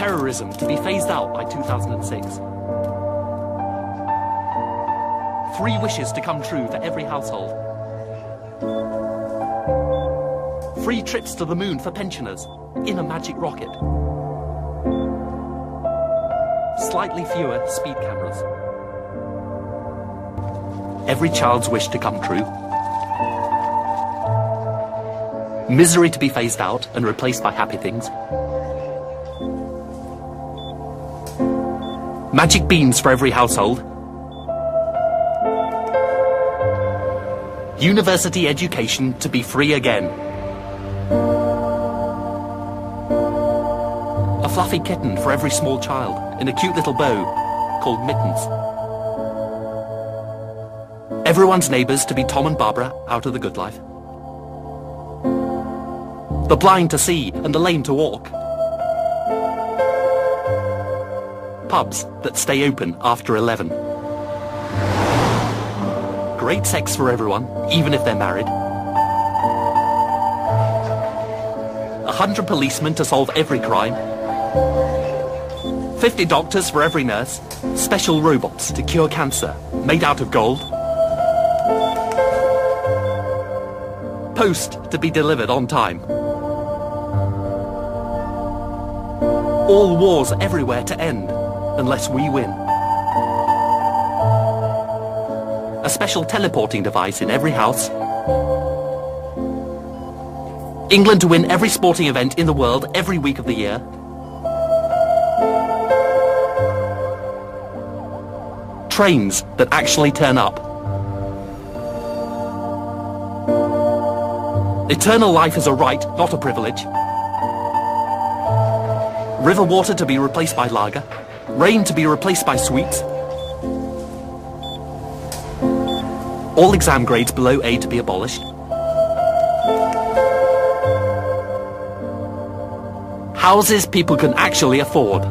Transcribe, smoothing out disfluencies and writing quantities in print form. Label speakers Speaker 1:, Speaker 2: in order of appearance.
Speaker 1: Terrorism to be phased out by 2006. 3 wishes to come true for every household. Free trips to the moon for pensioners in a magic rocket. Slightly fewer speed cameras. Every child's wish to come true. Misery to be phased out and replaced by happy things. Magic beans for every household. University education to be free again. A fluffy kitten for every small child in a cute little bow called Mittens. Everyone's neighbours to be Tom and Barbara out of The Good Life. The blind to see and the lame to walk. Pubs that stay open after 11. Great sex for everyone, even if they're married. 100 policemen to solve every crime. 50 doctors for every nurse. Special robots to cure cancer, made out of gold. Post to be delivered on time. All wars everywhere to end, unless we win. A special teleporting device in every house. England to win every sporting event in the world every week of the year. Trains that actually turn up. Eternal life is a right, not a privilege. River water to be replaced by lager. Rain to be replaced by sweets. All exam grades below A to be abolished. Houses people can actually afford.